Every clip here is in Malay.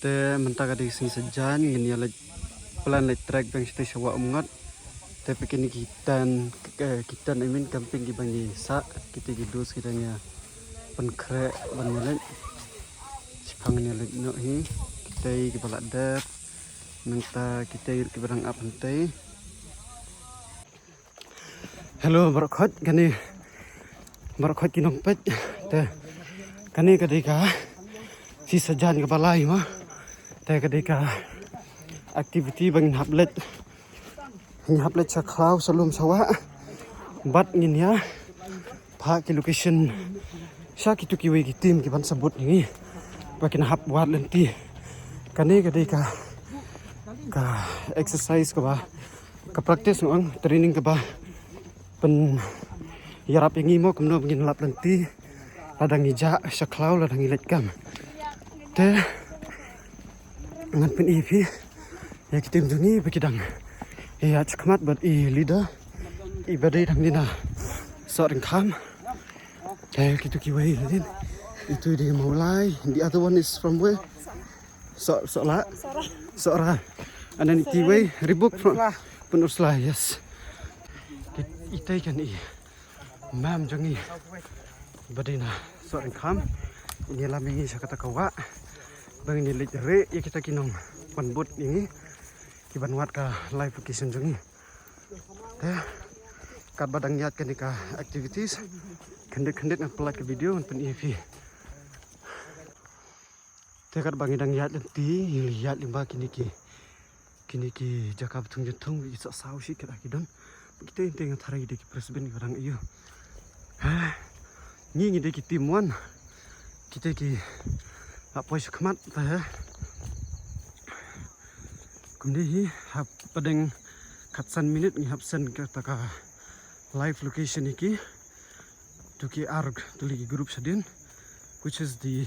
te mentaka di sing sejan ngin ya plan lek trek bang stay sawa umngat te pekin kita I mean camping di bangi sa kita gidus kita nya penkre banyalan sipang nya lek no hi kita kepala dat menta kita ke barang apa nanti. Hello barakot gani barakot kinong pet te kani kadika si sejan ke balai mah te kadika aktiviti bang haplet sa klau salum sawa bat ngin ya pa ki location sa ki tu ki we ki tim ki ban sabut ni bakin hap wat lenti kani kadika ka exercise ka ba ka practice ng training ka ba pen yarap yang mo kumno bangin lap lenti ladang ija sa klau ladang ilet kam te ngan pen ipi ya kita mjungi bekidang ya cekmat buat leader ibadai dang dina sorang kam te kita kiwai din itu dia mulai the other one is from where Sora and then kiwai ribuk from Penursla yes itai kan mam jangi badina sorang kam ini lamingi sa kata kawa bang ni re ya kita kinong panbut ini kibanwat ka live location jangi kat badang yat kan ka activities kendet na pelak video pen EV kat bang dang yat lenti lihat limba kini ki jakab tung jentung isa sausi kita kidon kita inteng tarai de ki presben orang iyo ni de ki timuan kita ki apa sih kemat kemudian hap padang katsan minit ni hapsan kata ka live location iki tu ki arg tuli group sadin which is the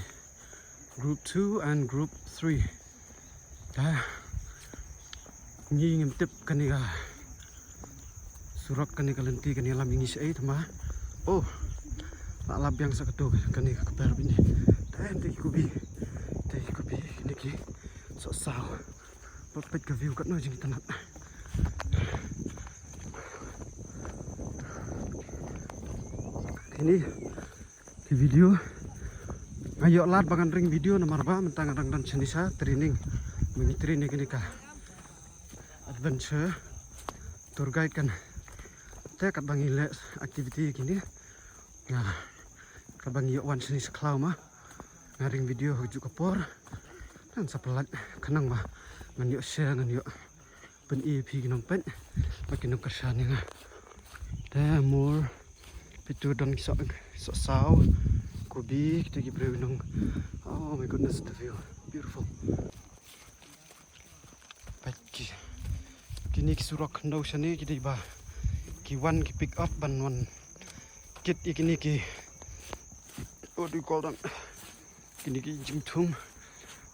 group 2 and group 3 ni ngim tip kaniga surak kaniga lenti kaniga lam ingis ai thama oh tak lab yang sakato kaniga kabar bini tadi kubi niki so sao pet ka view kat no jing tanat ini di video ayo lat bangan ring video nomor ba mentang rang dan senisa training mini training ini ka adventure tour guide kan te kat bangi le activity gini nah kat bangi wan senis klau mah ngaring video hujuk kapor dan sapelat kenang mah ngan yuk share ngan yuk pen EP ginong pen makin nong kesan nga te more pitu dan sok sao kubi kita gi nong oh my goodness the view beautiful pagi kini surak ndau sani kita ba ki one ki pick up ban one kit ikini ki what do you call them kini ki jimtum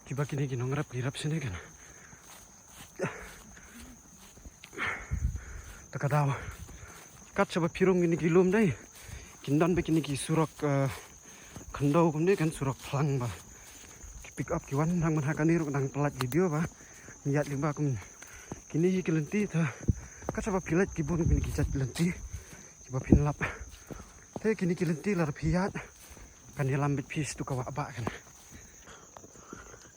kiba kini ki nongrap girap sini kan takadaw kat coba pirung ini ki lum dai kindan be kini ki surak khandau kumne kan surak phlang ba ki pick up ki wan nang man hakani ru nang pelat video ba niat limba kum kini ki lenti tha kat coba pilat ki bun kini ki chat lenti kiba pinlap te kini ki lenti lar phiat kan dia lambet pis tu kawa ba kan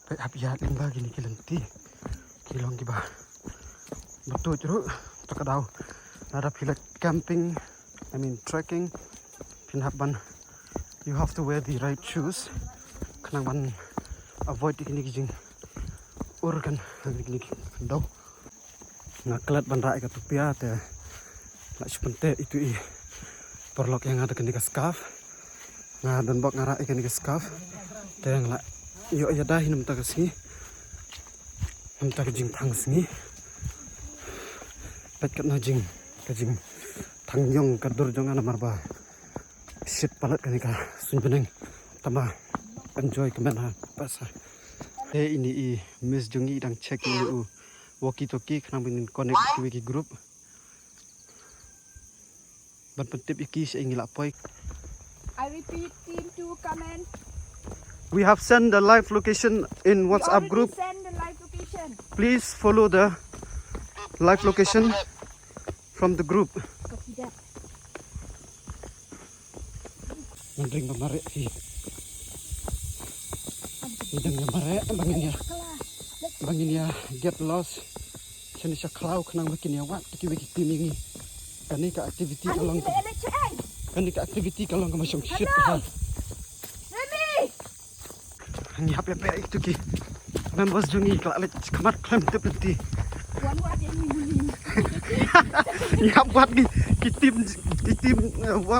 pe apiat limba kini ki lenti kilong ki ba betul jeruk takadaw ada pilat camping I mean trekking pinhaban you have to wear the right shoes kanang ban avoid kini kijing urkan kini daw ngaklat ban rai ka tupia te la sepente itu perlok yang ada kini ka scarf nga dan bok ngarai kini ka scarf te ngla yo ya dah hinum ta kasni namta kijing thang sni pet kat na jing kajing tangyong kadur jong ana marba sit palat kani ka sunbeneng tama enjoy kemana pasar ini miss jongi dang check ini walkie talkie kena bin connect wiki group ban pentip iki saya ngilak poi I repeat team 2 comment We have sent the live location in WhatsApp group. Send the live location. Please follow the live location from the group. Copy that. Mending kemarin sih. Idang kemarin bangin ya get lost. Sini siya klau kenang bikin ya wat tiki tim ini. Kani ka activity kalong kani ka activity kalong ka masyong shit ha. Remy! Ni hap ya pe itu ki. Members jungi kala kamat klam tepeti. Wan wat yang ini. Ni hap wat ki tim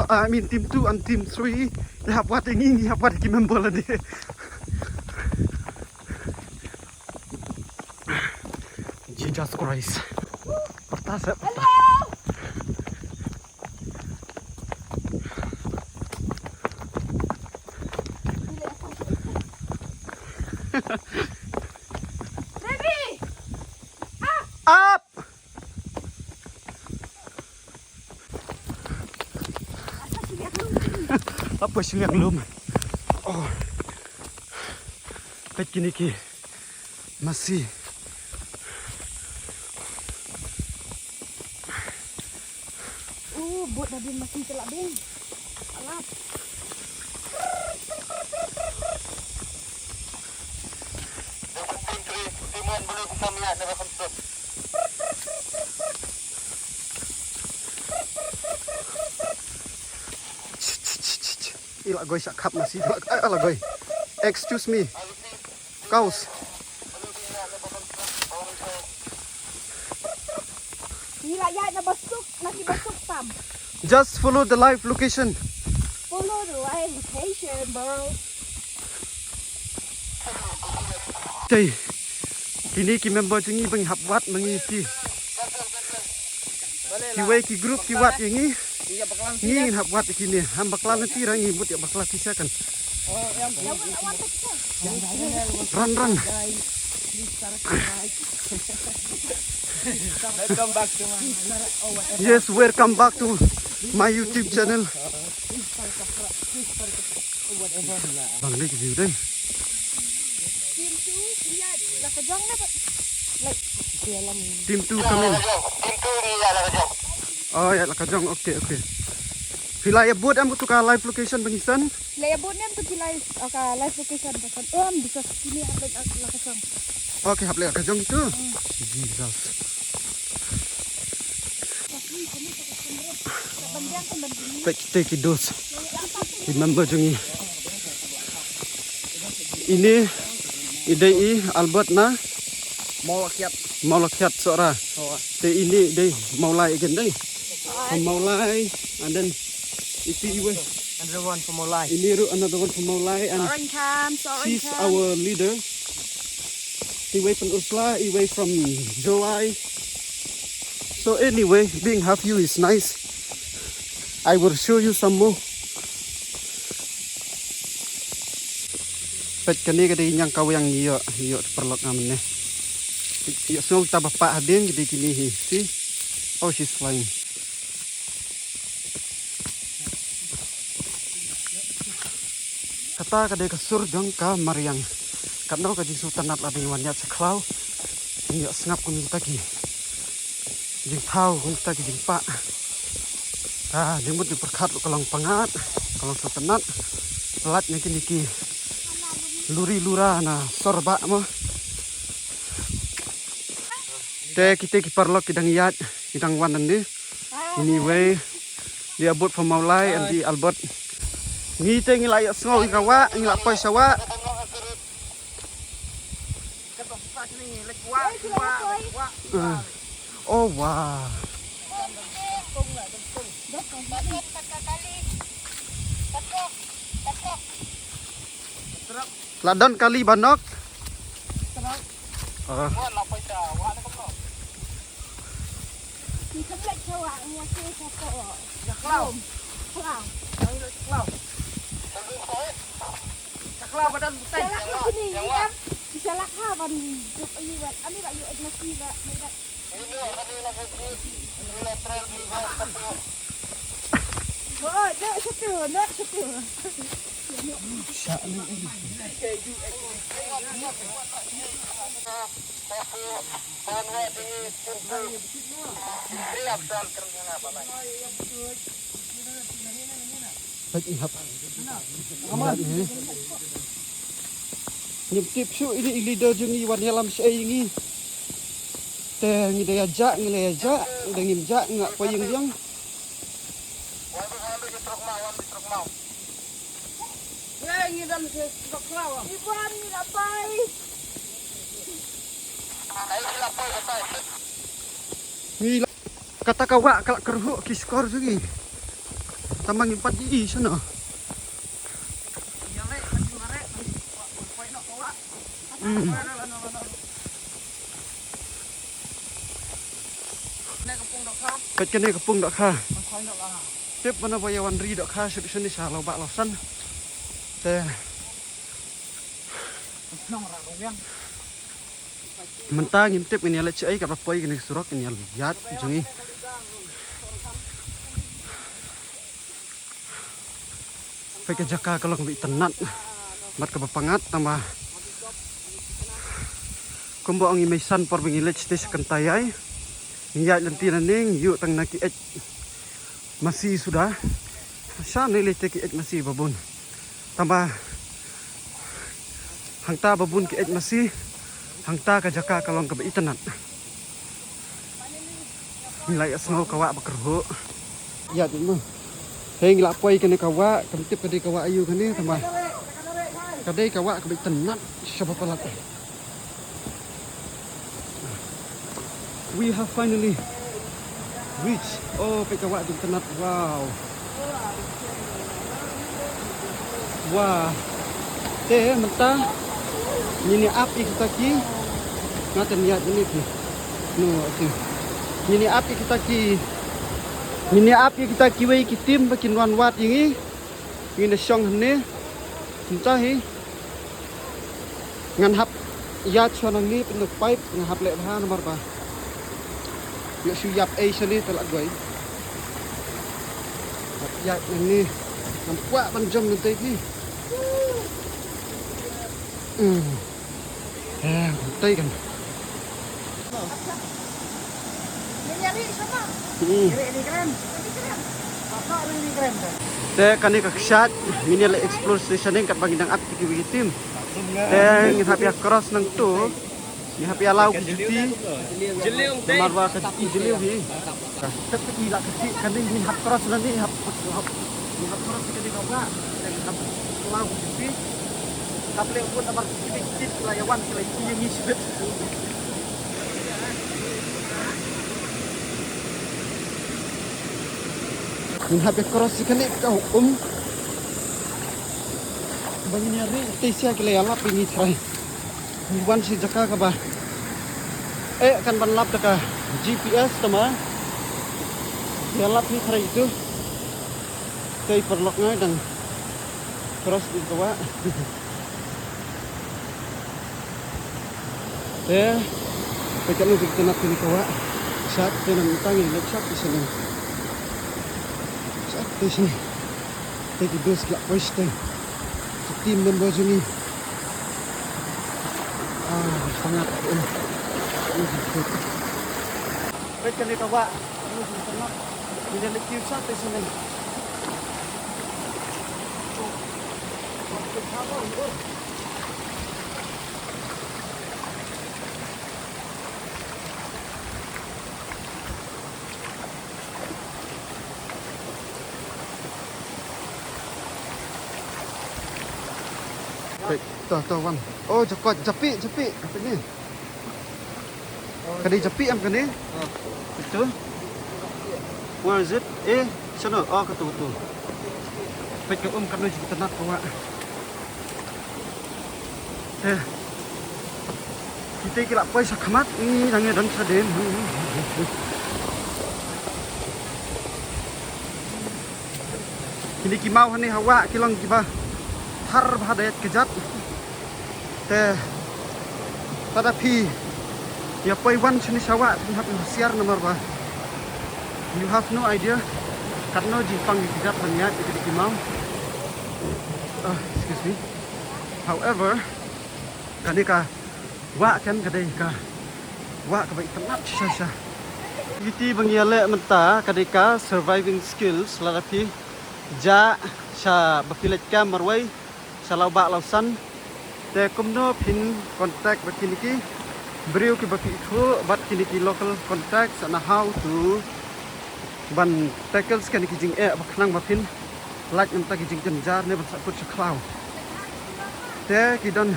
I mean team 2 and team 3. Ni hap wat ini hap wat ki member la de. Jesus Christ. Pertasa. Hello! Remy! Up! Apa sih yang belum? Oh. Pet kini ki masih Buat dah din masih telak din. Alat. Timuan belum kami ada kontrol. Ila goy sak kap masih ala goy. Excuse me. Kaus. Gila ya na basuk, nasi basuk tam. Just follow the live location. Follow the live location, bro. Cai. Kini ki member jengi bang hap wat mengi ki. Ki wei ki group ki wat yengi. Ni hap wat kini. Ham baklan nanti rangi but ya baklan sisakan. Run. Welcome back to my Yes, welcome back to my YouTube channel. Bang ni view đây. Team 2 lihat lah kejong na. Like dalam Team 2 come in. Pintu ni ada kejong. Oh ya, lah kajong. Okay. Hilai buat am tu ka live location bangisan. Layabot nem tu live live location pasal bisa sini ada lah kejong. Okay, hap le kajong itu. Jesus. Kita kidos. Remember jungi. Ini idei Albert na mau lakiat sora. Te ini dei maulai again dei. Maulai and then itu iwe. Another one from Olay. Ini another one from Maulai and Orange cam, she's our leader. Iwe from Ursula, Iwe from July. So anyway, being half you is nice. I will show you some more. Pet kani kadi yang kau yang iyo perlok ngamen ne. Iyo semua kita bapak hadin jadi kini hi. See? Oh, she's flying. Kata kadai kasur jong ka Mariang. Katno ka jing sultan nat lading wanyat seklau. Iyo sengap kun taki. Jing tau kun taki jing pak. Jemput diperkat kalau pangat, kalau setenat, pelatnya kini luri lura na sorba mah. Te kita kiparlok kidang yat, kidang wanan ni. Anyway, dia buat pemaulai anti Albert. Ngi te ngi layak sengau ngi kawa, ngi lak poi sawa. Oh wow. Ladon kali banok. Ni keblek cawa ni aku cakap. Caklau. Caklau badan bukan. Salah aku ni ya. Salah kah ban juk ayu ban. Ani ba yu masih ba. Oh, nak satu. Baik ihap. Aman ini. Nyip su ini lidah jungi warna lam sei ini. Teh ngi daya jak ngi daya jak dengim jak ngak payung yang. Iban ni lapay. Ni kata kawa kalak kerhu kiskor sugi. Tambang 4 GI sana. Pet kene kepung dak kha. Tip mana bayawan ri dak kha sip sini salau bak lausan. Teh. Mentang intip ini ala cai ka papoi kene surok ini al yat jungi. Pakai jaka kalau ngi tenat. Mat ka bapangat tambah kumbo ang imisan por bingilech tes kentayai. Niat lentina ning yuk tang naki masih sudah. Sana ile teki masih babun. Tambah hangta babun ki masih hangta ka jaka kalong ka itenat. Nilai asno kawa bakerho. Ya tu. Heng lapoi kene kawa kemtip kade kawa ayu kene tambah kade kawa ka itenat siapa pelat. We have finally reached. Oh, pekawak di tenat. Wow. Wah. Teh mentah. Ini api kita ki. Ngaten niat ini ki. No, tu. Ini api kita ki. Ini api kita ki wei ki tim bakin wan wat ini. Ini syong hne. Entah hi. Ngan hap yat chonang ni penduk pipe ngahap lek bahan nomor ba. Yuk suyap sini telak gue. Ya ini nampak panjang nanti ni. Nanti kan. Nyari sama. Ini keren. Kakak ini keren. Teh kani kaksat mini le explore station kat bangindang api ki bigitim. Teh ngihap ya cross nang tu. Ngihap ya lau juti. Jeliung teh. Marwa ke jeliu hi. Tapi gila kecil kani ngihap cross nanti ngihap cross kani kawa. Ngihap lau juti. Kaple pun amar kecil layawan selagi yang isbet. Ngihap ya cross kani kau Bagi ni hari tesia kile alap ini try. Bukan si jaka ka ba? Akan banlap ka GPS tama. Alap ni try itu. Kay perlok nga dan cross di kawa. Pekan lu kita nak ni kawa. Saat tenang tangi lecak di sini. Saat di sini. Take dos klak poiste. Tim member sini. Sangat baik kan dia kawa ini dia lekir sate sini baik tuh wan oh jokot japi apa ni kadi japi am kani itu where is it sana ketu baik ke kanu kita nak kawa kita kira paisa khamat ini dange dan saden kini kimau hani hawa kilong kiba har bahadayat kejat tadapi ya paiwan sini sawa hab siar nomor ba you have no idea karena jipang kejat hanya jadi kimau excuse me. However, kanika wa kan kadai ka wa ka bai tanap sha. Iti bangyale menta kadika surviving skills larapi ja sha bapilet ka marwai salau ba lausan te kumno pin contact bakiniki beriu ki baki thu bat kiniki local contacts and how to ban tackles kaniki jing baknang bapin like menta ki jing kenjar ne ban saput saklau te kidon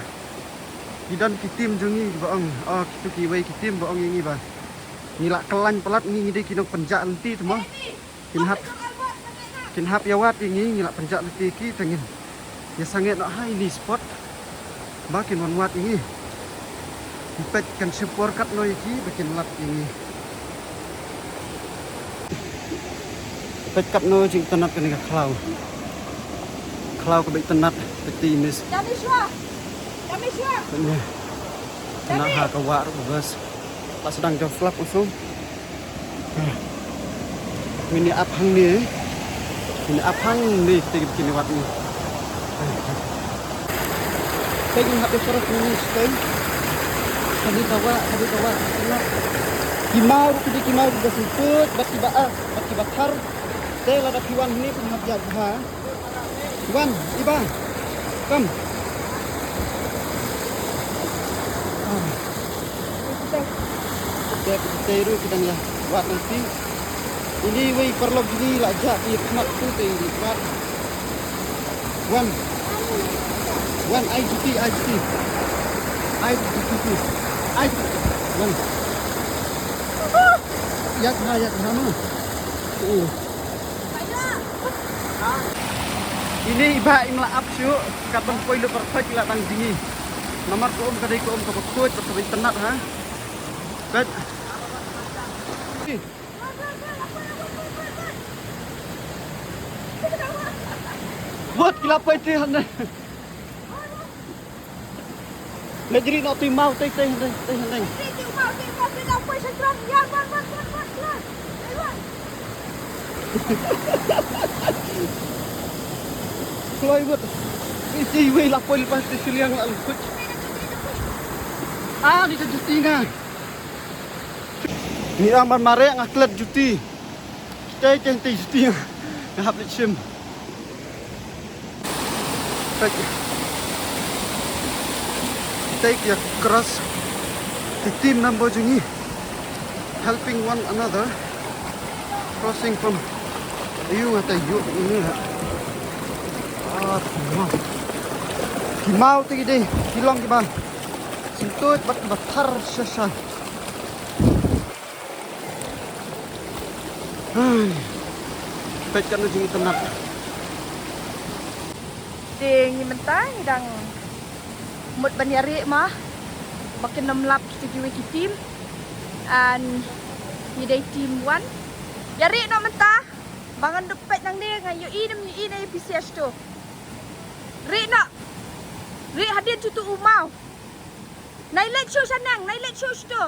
kitim jungi baong kitu ki wei kitim baong ini ba nila kelan pelat ni de kinong penjak lenti tu mah kinhap yawat ini nila penjak lenti ki tengin ya sangat nak hai ni spot bakin wan wat ini pet kan sepor kat noi ki bakin lat ini pet kat no jing tanat kan ka klau ka bai tanat peti mis Dami shua. ini tanah ha ka wa bus pas sedang joflap usum ini aphang ni kini wat ni Pegin habis surat ini stay. Hadi kawa. Kimau juga semput, baki bakar. Teh lada piwan ini pun hab jaga. Wan, iba. Kom. Kita iru kita ya. Wat nanti. Ini wei perlu gini lah jadi pemat tu teh wat. One IGT. One. Yak nama. Ini iba imla apsyu kapan poilo perfect la tang dingi. Nomor ko kadai ko ko kuat tapi tenat ha. Bet. Buat kelapa itu hande. Negeri nak timau teh hande. Keluar buat. Isi wei lapoi lepas tu siliang lalu kuch. Di juti ngah. Ni amar mare ngaklet juti. Kita cantik juti ngah hap lecim. Take your cross the team member jungi helping one another crossing from you ini lah kimau tigi deh kilong kiban sintut batar sesat pekan jungi tenang Ding mentang dang mut banyari mah makin 6 lap kita team and day team 1 yari no mentah bangan depet nang dia ngan yu i na PCS tu ri hadir cutu umau nailet show sanang nailet show tu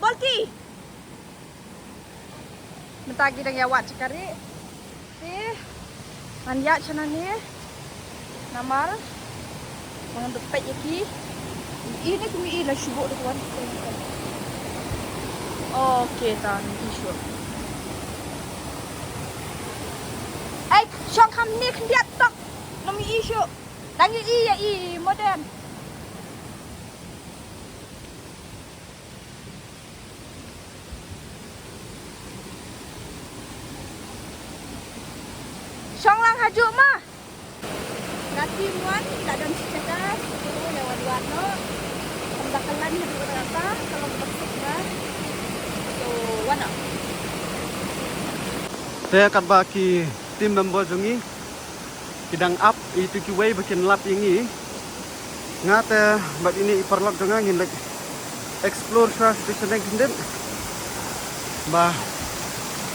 bolki mentah kita ngawat cakari manjat sana ni namar mangan depet yaki ini kumi ila syubuk tu kawan okey tan isu syok ham ni kendiat tok nomi isu dangi ya modern syong lang hajuk mah Kati muan tidak ada cakap, lewat warna, pembakalan yang berapa kalau bersekat, so warna. Saya akan bagi tim member jungi, kidang up itu kiway bikin lap ini, ngate bat ini iparlok dengan ingin like explore station yang kendit, bah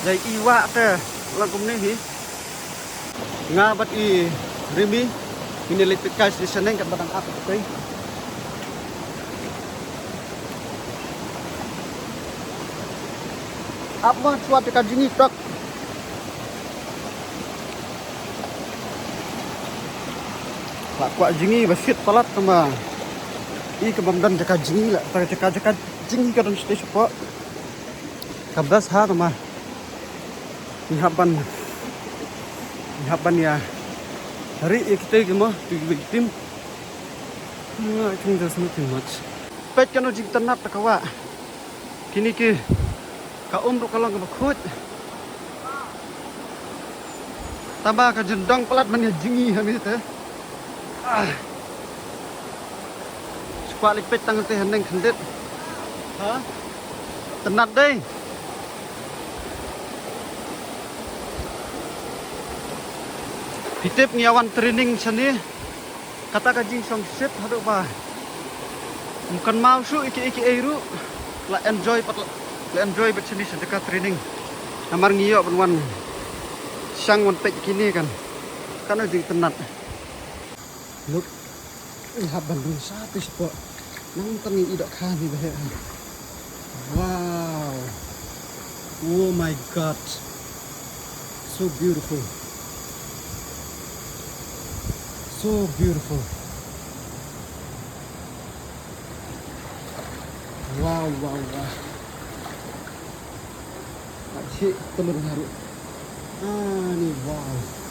jai iwa te lakum nih, ngabat i rimi. Ini electric cars di sana kat batang apa tu? Apa suatu kaji ni tak? Kuat jingi basit palat sama. I kebam dan jaka jingi lah. Jaka jingi kadang stage po. Kabdas ha sama. Ihaban ya. Hari kita cuma tim. I think there's nothing much. Pet kano jing tanap takawa. Kini ki ka umru kalau ngebakut. Tambah ka jendong pelat man ya jingi habis tu. Squat lik pet tangan teh heneng khandit. Ha? Tenat deh. Hitip ngiawan training sini kata kajing song sit hadu ba bukan mau su iki eru la enjoy bet sini sedekah training namar ngiyo benwan sang wan pek kini kan jing tenat look haban dun satu spot nang tangi idak kami bahe wow oh my god so beautiful. So beautiful. Wow. Cik telur haru. Ni wow.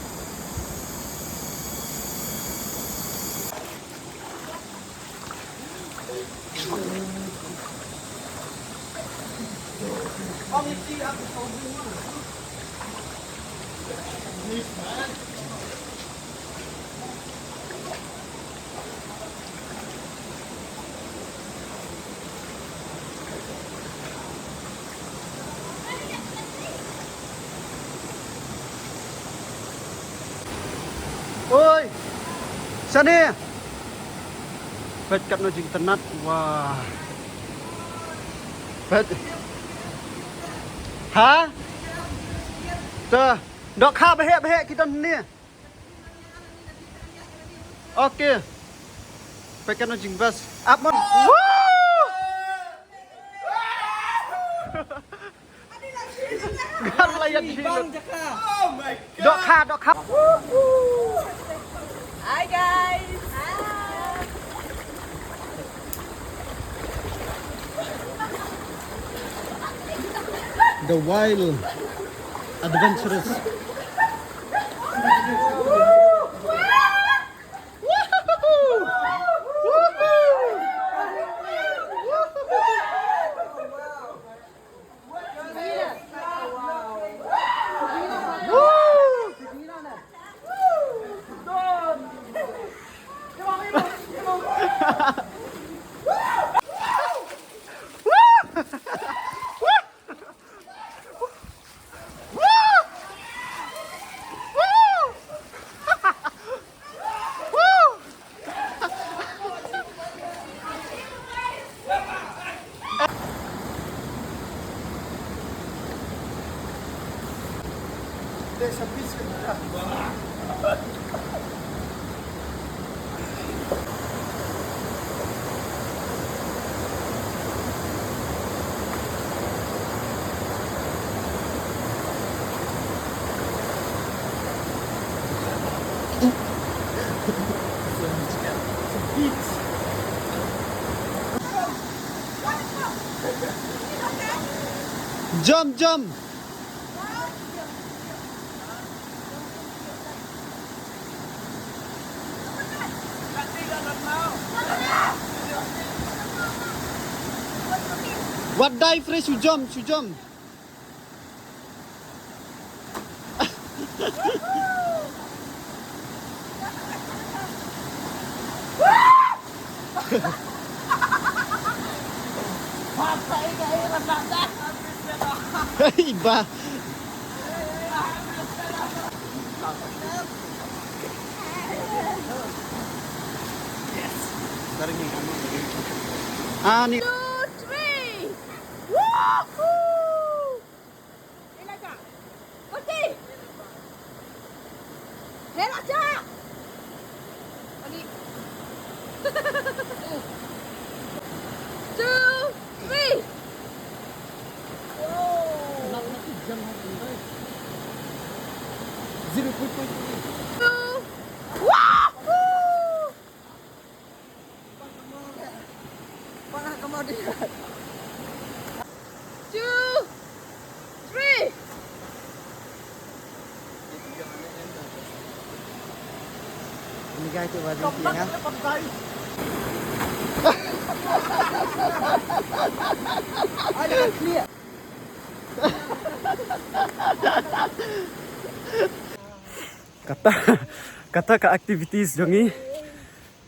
Oi, sini. Bet kat no jing tenat. Wah. Bet. Ha? Tuh, dok kha behe kita ni. Okey. Bet kat no jing bas. Up mon. Gan layan cilut. Oh my god. Dok kha. Hi guys. The wild adventurous. Jump. What die fresh you jump. Iba. Ni 2, 3. Woohoo! Elaja. Putih. Elaja. Ani. 2, 3. Woohoo! Pangah kamu dia. 2, 3. Ini guys coba dia ya. Ada clear. Kata ka activities jongi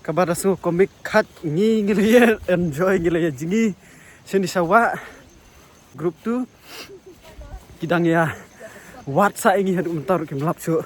kabara su komik khat ngi ngile enjoy ngile jingi sini sawa group tu kidang ya wat sa ingi hadu mentar kim lapso